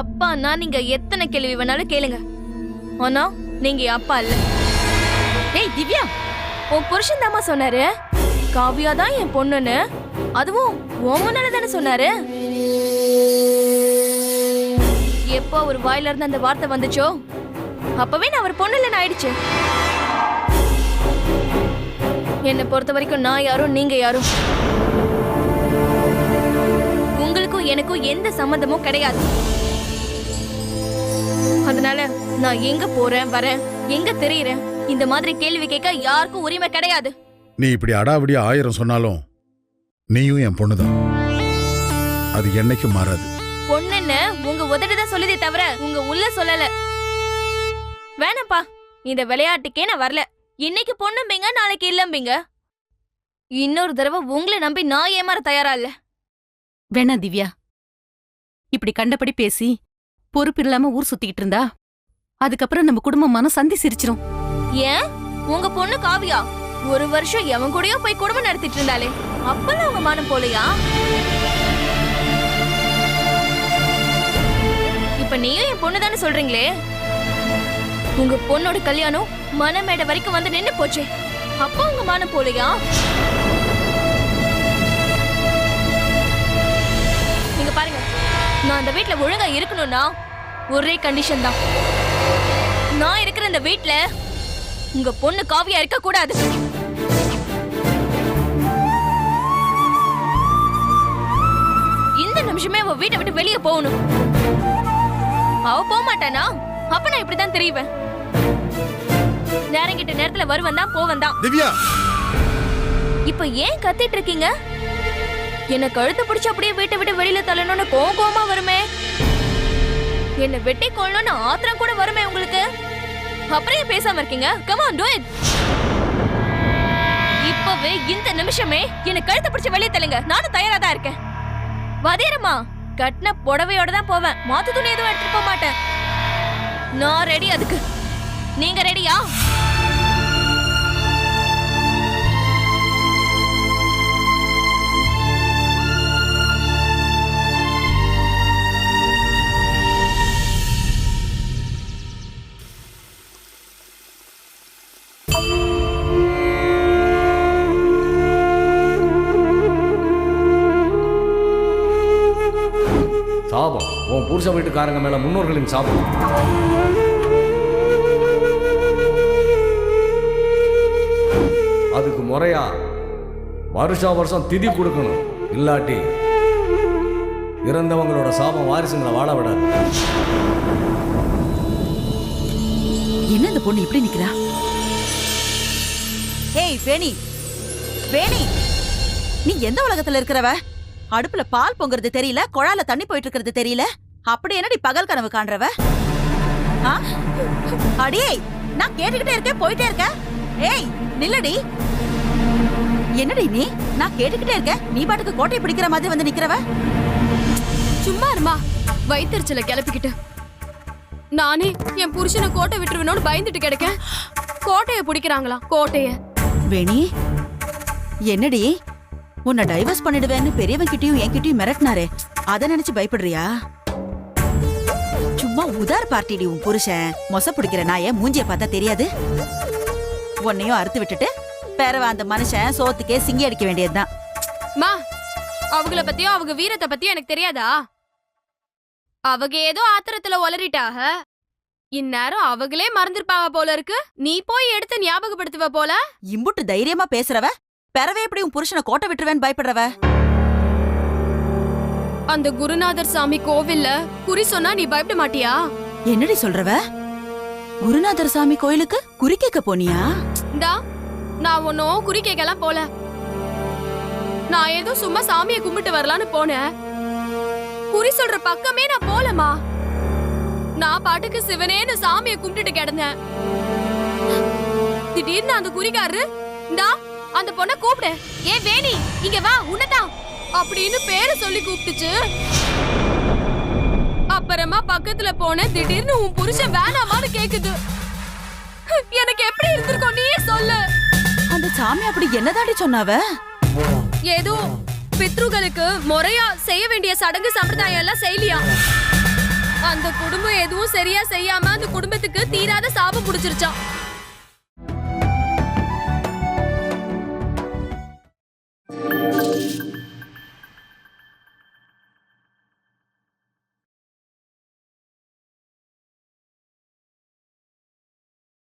அப்பான்னா நீங்க எத்தனை கேள்வி வேணாலும் கேளுங்க. ஆனா நீங்க அப்பா இல்ல. ஏய் திவ்யா, உன் புருஷன் தாமா சொன்னாரு காவியா தான் என் பொண்ணுன்னு. அதுவும் உன் முன்னால தானே சொன்னாரு. எப்போ ஒரு வாயில இருந்து அந்த வார்த்தை வந்துச்சோ அப்பவே நான் அவர் பொண்ணு இல்லைன்னு ஆயிடுச்சு. என்னை பொறுத்த வரைக்கும் நான் யாரும் நீங்க யாரும் உங்களுக்கும் எனக்கும் எந்த சம்பந்தமும் கிடையாது. அதனால நான் எங்க போறேன் வரேன் எங்க தெரியுறேன் இந்த மாதிரி கேள்வி கேட்க யாருக்கும் உரிமை கிடையாது. நீ இப்படி அடாவடியா 1000 சொன்னாலும் நீயும் என் பொண்ணுதான். அது என்னைக்கும் மாறாது. பொண்ணுன்னு உங்க உதடுதான் சொல்லுதே தவிர உங்க உள்ள சொல்லல. வேணாப்பா, இந்த விளையாட்டுக்கே நான் வரல. இன்னைக்கு பொண்ணும்பீங்க நாளைக்கு இல்லம்பீங்க. இன்னொரு தடவை உங்களை நம்பி நான் ஏமாற தயாரா இல்ல. வேணா திவ்யா, இப்படி கண்டபடி பேசி பொறுப்பு இல்லாம ஊர் சுத்திக்கிட்டு இருந்தா அதுக்கப்புறம் நம்ம குடும்பம் மனம் சந்தி சிரிச்சிரும். ஏன் உங்க பொண்ணு காவியா 1 வருஷம் எவன் கூடயோ போய் குடும்பம் நடத்திட்டு இருந்தாலே அப்பெல்லாம் உங்க மானம் போலையா? இப்ப நீயும் என் பொண்ணு தானே சொல்றீங்களே. உங்க பொண்ணோட கல்யாணம் மனமேடை வரைக்கும் வந்து நின்னு போச்சே, அப்ப உங்க மானம் போலையா? நீங்க பாருங்க, நான் அந்த வீட்ல ஒழுங்கா இருக்கணும்னா ஒரே கண்டிஷன் தான். நான் இருக்கிற இந்த வீட்ல உங்க பொண்ணு காவியா இருக்க கூடாது. இந்த நிமிஷமே அவ வீட்டை விட்டு வெளியே போகணும். அவ போக மாட்டானா அப்ப நான் இப்படிதான் தெரியுவேன். நேரம் கிட்ட நேரத்துல வருவன் தான் போவன் தான். திவ்யா, இப்ப ஏன் கத்திட்டு இருக்கீங்க? என்ன கழுத்து பிடிச்சு அப்படியே வீட்டை விட்டு வெளியில தள்ளணும்னு கோவமா வருமே. என்ன வெட்டி கொள்ளணும்னு ஆத்திரம் கூட வருமே உங்களுக்கு. அப்புறம் பேசாம இருக்கீங்க? Come on, to it. இப்பவே இந்த நிமிஷமே என்ன கழுத்து பிடிச்சு வெளியே தள்ளுங்க. நானும் தயாரா தான் இருக்கேன். வதேரமா கட்டின புடவையோட தான் போவேன். மாத்து துணி எதுவும் எடுத்துட்டு போக மாட்டேன். நான் ரெடி. அதுக்கு நீங்க ரெடியா? சாபம் உன் புருஷ வீட்டுக்காரங்க மேல முன்னோர்களின் சாபம். அதுக்கு முறையா வருஷம் திதி கொடுக்கணும். இல்லாட்டி இறந்தவங்களோட சாபம் வாரிசுங்களை வாழ விடாது. என்ன இந்த பொண்ணு இப்படி நிக்கிறா? ஏய் வேணி, வேணி, நீ எந்த உலகத்துல இருக்கிறவ? அடுப்புல பால் பொங்குறது தெரியல, குழால தண்ணி போயிட்டு இருக்கிறது தெரியல. அப்படி என்னடி பகல் கனவு காண்றவ? அடியே, நான் கேட்டுக்கிட்டே இருக்கேன், போயிட்டே இருக்க. ஏய் நில்லடி. என்னடி நீ? நான் கேட்டுக்கிட்டே இருக்கேன், நீ பாட்டுக்கு கோட்டை பிடிக்கிற மாதிரி வந்து நிக்கிறவ. சும்மா இருமா, வயிற்றுச்சல கிளப்பிக்கிட்டு. நானே என் புருஷனை கோட்டை விட்டுருவேனோடு பயந்துட்டு கிடக்க. கோட்டைய பிடிக்கிறாங்களாம், கோட்டைய. வேணி, என்னடி உன்னை டைவர்ஸ் பண்ணிடுவேன்னு பெரியவன் கிட்டயும் என்கிட்டயும் மிரட்டினாரே, அத நினைச்சு பயப்படுறியா? சும்மா உதார் பார்ட்டிடி உன் புருஷன். மொச பிடிக்கிற நாய மூஞ்சிய பார்த்தா தெரியாது? உன்னையும் அறுத்து விட்டுட்டு பேரவ அந்த மனுஷன் சோத்துக்கே சிங்கி அடிக்க வேண்டியதுதான். மா, அவங்கள பத்தியும் அவங்க வீரத்தை பத்தியும் எனக்கு தெரியாதா? அவங்க ஏதோ ஆத்திரத்துல ஒலறிட்டாக. இந்நேரம் அவங்களே மறந்துருப்பாங்க போல இருக்கு. நீ போய் எடுத்து ஞாபகப்படுத்துவ போல. இம்புட்டு தைரியமா பேசுறவ பெறவே எப்படி உன் புருஷனை கோட்டை விட்டுருவேன்னு பயப்படுறவ? அந்த குருநாதர் சாமி கோவில்ல குறி சொன்னா நீ பயப்பட மாட்டியா? என்னடி சொல்றவ? குருநாதர் சாமி கோயிலுக்கு குறி கேட்க போனியா? இந்தா, நான் ஒன்னும் குறி கேட்கலாம் போல. நான் ஏதோ சும்மா சாமியை கும்பிட்டு வரலான்னு போனேன். குறி சொல்ற பக்கமே நான் போலமா. நான் பாட்டுக்கு சிவனேன்னு சாமியை கும்பிட்டுட்டு கிடந்தேன். திடீர்னு அந்த குறிக்காரரு, இந்தா அந்த பொண்ண கூப்பிடு, ஏ வேணி இங்க வா உன்னதான் அப்படின்னு பேரை சொல்லி கூப்பிட்டுச்சு. அப்புறமா பக்கத்துல போன, திடீர்னு உன் புருஷன் வேணாமான்னு கேக்குது. எனக்கு எப்படி இருந்திருக்கும் நீயே சொல்லு. அந்த சாமி அப்படி என்னதாடி சொன்னாவ? ஏதோ பித்ருகளுக்கு முறையா செய்ய வேண்டிய சடங்கு சம்பிரதாயம் எல்லாம் செய்யலையா. அந்த குடும்பம் எதுவும் சரியா செய்யாம அந்த குடும்பத்துக்கு தீராத சாபம் புடிச்சிருச்சான்.